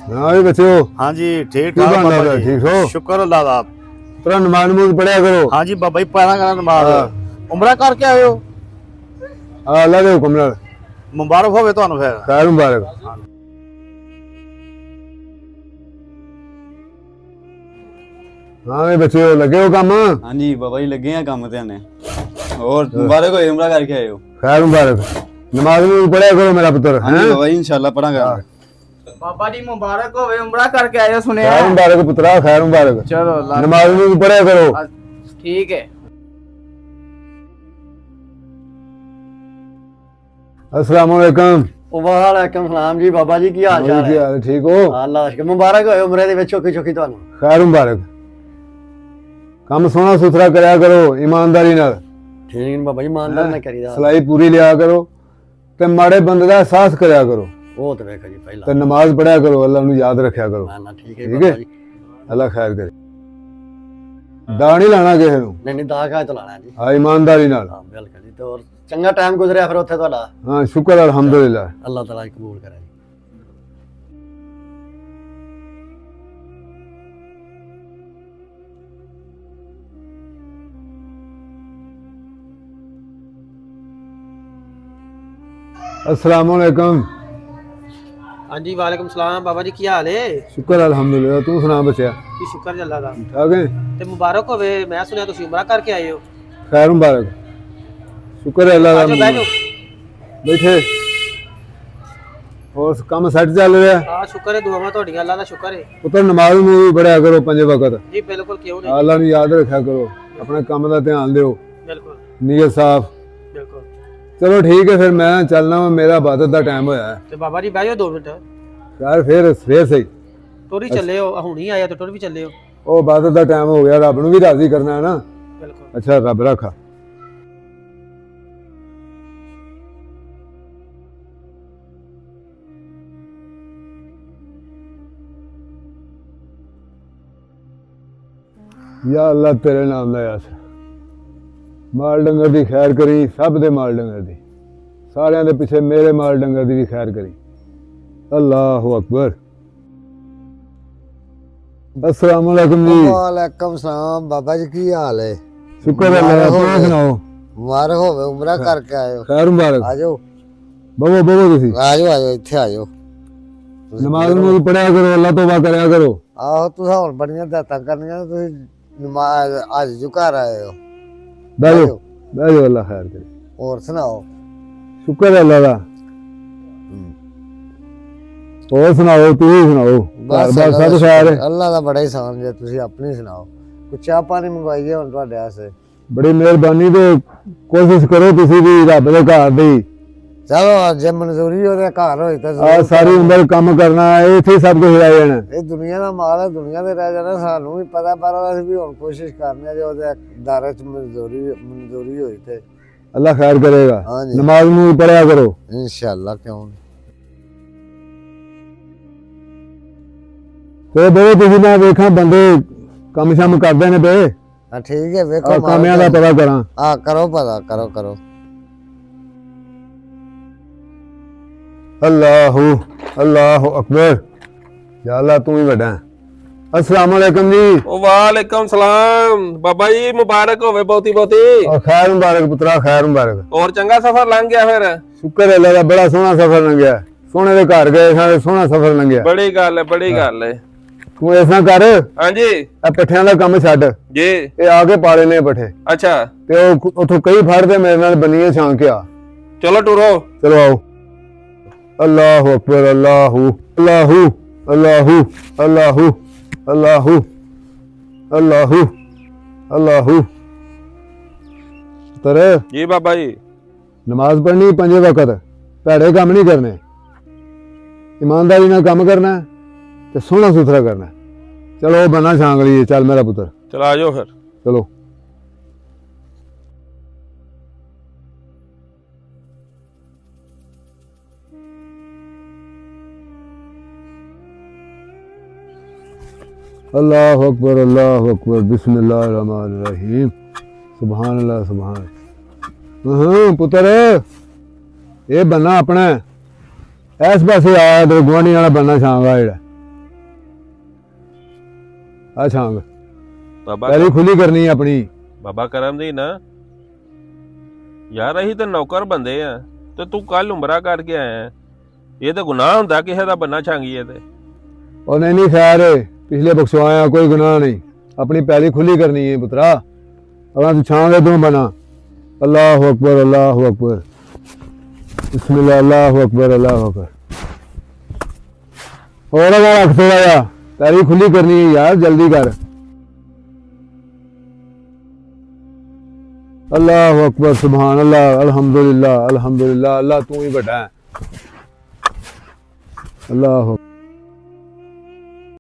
हाँ भी बच्चे हो। हाँ जी ठीक क्यों ठाक करना बाबा है? जी। ठीक हो? शुक्र अल्लाह दा। थोड़ा नमाज नमूज पढ़िया करो। हाँ जी बाबा जी पैदा करा नमाज हाँ। उमरा करके आए हो हाँ अल्लाह के हुक्म नाल मुबारक होवे ਤੁਹਾਨੂੰ ਫਿਰ खैर मुबारक। हाँ भी बच्चे हो लगे हो काम। हाँ जी बाबा जी लगे हैं काम ते आने और मुबारक हो उमरा करके आए हो। खैर मुबारक। नमाज नमूज पढ़िया करो मेरा पुत्र। हाँ जी बाबा जी इंशाल्लाह पढ़ांगा। बाबा जी मुबारक होवे उमरा करके आए हो सुने खैर मुबारक पुत्रा खैर मुबारक। चलो नमाज नमूज पढ़िया करो। ठीक है। अस्सलाम वालेकुम। वालेकुम सलाम जी बाबा जी की हाल चाल जी है? हाल ठीक हो? अल्लाह ਦਾ ਸ਼ੁਕਰ ਮੁਬਾਰਕ ਹੋਏ ਉਮਰੇ ਦੇ ਵਿੱਚ ਚੋਕੀ ਚੋਕੀ ਤੁਹਾਨੂੰ। खैर मुबारक। काम सोना सुथरा करया करो ईमानदारी नाल। ਠੀਕ ਨੇ ਬਾਬਾ ਜੀ ਇਮਾਨਦਾਰ ਨਾ ਕਰੀਦਾ। सलाई पूरी लिया करो ते माड़े बंदे दा एहसास करया करो ਉਹ ਤਾਂ ਵੇਖੋ ਜੀ ਪਹਿਲਾਂ। ते नमाज पढ़िया करो अल्लाह नू याद रखया करो। ਨਾ ਠੀਕ ਹੈ ठीक ਬਾਬਾ है ਜੀ। अल्लाह खैर करे। दा नहीं लाना किसे नू। ਨਹੀਂ ਨਹੀਂ ਦਾ ਕਾ ਤੋਂ ਲਾਣਾ ਜੀ। हाँ ईमानदारी नाल। ਹਾਂ ਬਿਲਕੁਲ ਜੀ। ਤੇ ਹੋਰ ਚੰਗਾ ਟਾਈਮ ਗੁਜ਼ਰਿਆ ਫਿਰ ਉੱਥੇ ਤੁਹਾਡਾ। हाँ शुक्र अल्हम्दुलिल्लाह। ਅੱਲਾਹ ਤਾਲਾ ਕਬੂਲ ਕਰੇ ਜੀ। अस्सलाम वालेकुम। हाँ जी वालेकुम सलाम बाबा जी की हाल है शुक्र अल्हम्दुलिल्लाह। तू सुना बच्चा की शुक्र जी अल्लाह दा ठीक है? ते मुबारक होवे मैं सुनया तुसी उमरा करके आए हो खैर मुबारक। शुक्र है अल्लाह दा। आजो बैठो बैठे और काम सेट चल रहा है। हां शुक्र है दुआवां तोड़ियां अल्लाह दा शुक्र है पुत्र नमाज नूं पढ़िया करो पंजे वक्त। जी बिल्कुल क्यों नहीं अल्लाह नू याद रखा करो अपने काम का ध्यान दियो बिल्कुल नीयत साफ। बिल्कुल चलो ठीक है फिर मैं चलना वा मेरा इबादत का टाइम होया है। ते बाबा जी बैठो 2 मिनट यार फिर सही टुरी चले हो हुणी आया तो टुर भी चले हो ਉਹ इबादत का टाइम हो गया रब नू भी राजी करना है ना। बिल्कुल अच्छा रब रखा। या अल्लाह तेरे नाम दा यार माल डंगर दी खैर करी सब दे माल डंगर दी सारियां दे पिछे मेरे माल डंगर दी भी खैर करी। अल्लाहु अकबर। अस्सलाम वालेकुम जी। वालेकुम सलाम बाबा जी की हाल है? शुक्र है अल्लाह का। तुम सुनाओ। मुबारक होवे उमरा करके आए हो। खैर मुबारक। आजो बवो बवो तुसी आजो आजो इत्थे आजो। नमाज नूं पढ़िया करो अल्लाह तौबा करया करो। आहो तुस हुण बड़ियां दातां करनियां तुसी नमाज अज जो घर आए हो। बैठो बैठो अल्लाह खैर करे। और सुनाओ। शुक्र है अल्लाह का। और सुनाओ तू ही सुनाओ। घर बार सब खैर है। अल्लाह दा बड़ा ही सान जे तुसी अपनी सुनाओ। कुछ चाह पानी मंगवाइए हुण तुहाडे वास्ते। बड़ी मेहरबानी ते कोशिश करो तुसी भी रब दे घर दी। चलो जे मंजूरी होवे घर होई तां आ सारी उम्र काम करना है इत्थे सब कुछ रह जाना। ਇਹ ਦੁਨੀਆ ਦਾ ਮਾਲ ਹੈ ਦੁਨੀਆ ਦੇ ਰਹਿ ਜਾਣਾ ਸਾਨੂੰ ਵੀ ਪਤਾ ਪਰ ਅਸੀਂ ਵੀ ਹੁਣ ਕੋਸ਼ਿਸ਼ ਕਰਨੇ ਆ ਜੇ ਉਹਦੇ ਦਾਇਰੇ ਚ ਮਨਜ਼ੂਰੀ ਹੋਈ ਤੇ अल्लाह खैर करेगा। हाँ जी। नमाज नूं पढ़िया करो। ਇਨਸ਼ਾਅੱਲਾ ਕਿਉਂ ਨਹੀਂ। ਤੇ ਬਈ ਤੁਸੀਂ ਨਾ ਵੇਖਾਂ ਬੰਦੇ ਕੰਮ ਸ਼ਮ ਕਰਦੇ ਨੇ ਬੇ ਹਾਂ ਠੀਕ ਹੈ ਵੇਖੋ ਕਾਮਿਆਂ ਦਾ ਪਤਾ ਕਰਾਂ। ਹਾਂ ਕਰੋ ਪਤਾ ਕਰੋ। अल्लाहु अल्लाहु अकबर। या अल्लाह तू ही बड़ा है। अस्सलाम वालेकुम जी। वालेकुम सलाम बाबा जी मुबारक होवे बहुती बहुती। और खैर मुबारक पुत्रा खैर मुबारक। और चंगा सफर लंघ गया फिर? शुक्र है अल्लाह दा बड़ा सोहना सफर लंघिया। सोने दे घर गए सारे सोहना सफर लंघिया। बड़ी गल है बड़ी गल है। तू ऐसा कर हाँ जी ए पठियां दा काम छड्ड जी ए आके पाले ने पठे अच्छा ते उथों कई फड़ दे मेरे नाल बनीए छां के आ। चलो टुरो। चलो आओ। अल्लाहु अकबर अल्लाहु अल्लाहु अल्लाहु अल्लाहु अल्लाहु अल्लाहु अल्लाहु। तेरे जी बाबा जी नमाज पढ़नी पंजे वक्त भैड़े काम नहीं करने ईमानदारी नाल काम करना ते सोहना सुथरा करना। चलो बना छांगली चल मेरा पुत्र चलो आ जाओ फिर। चलो। अल्लाह अकबर बिस्मिल्लाहिर्रहमानिर्रहीम सुभान अल्लाह सुभान। पुत्र ये बनना अपना इस पासे आया तो गुआढ़ी वाला बनना छांगा जेड़ा ਆ ਛਾਂਗ ਬਾਬਾ ਪਹਿਲੀ ਖੁੱਲੀ ਕਰਨੀ ਹੈ ਆਪਣੀ। ਬਾਬਾ ਕਰਮਦੀਨ ਨਾ ਯਾਰ ਅਸੀਂ ਤਾਂ ਨੌਕਰ ਬੰਦੇ ਆ ਤੇ ਤੂੰ ਕੱਲ ਉਮਰਾ ਕਰਕੇ ਆਇਆ। ਇਹ ਤਾਂ ਗੁਨਾਹ ਹੁੰਦਾ ਕਿਸੇ ਦਾ ਬੰਨਾ ਛਾਂਗੀਏ ਤੇ। ਉਹ ਨਹੀਂ ਖੈਰ ਪਿਛਲੇ ਬਖਸ਼ਵਾਇਆ ਕੋਈ ਗੁਨਾਹ ਨਹੀਂ। ਆਪਣੀ ਪਹਿਲੀ ਖੁੱਲੀ ਕਰਨੀ ਹੈ ਪੁੱਤਰਾ। ਅਗਾਂ ਤੂੰ ਛਾਂਗੇ ਤੂੰ ਬਣਾ। ਅੱਲਾਹੁ ਅਕਬਰ ਅੱਲਾਹੁ ਅਕਬਰ ਬਿਸਮਿल्लाह ਅੱਲਾਹੁ ਅਕਬਰ ਅੱਲਾਹੁ ਅਕਬਰ। ਹੋਰ ਅਗਾਂ ਰੱਖ ਥੋੜਾ ਜਿਹਾ ਪਹਿਲੀ ਖੁੱਲੀ ਕਰਨੀ ਹੈ ਯਾਰ ਜਲਦੀ ਕਰ। ਅੱਲਾਹੁ ਅਕਬਰ ਸੁਭਾਨ ਅੱਲਾਹ ਅਲਹਮਦੁਲਿल्लाह ਅਲਹਮਦੁਲਿल्लाह। ਅੱਲਾਹ ਤੂੰ ਹੀ ਵੱਡਾ ਹੈ। ਅੱਲਾਹੁ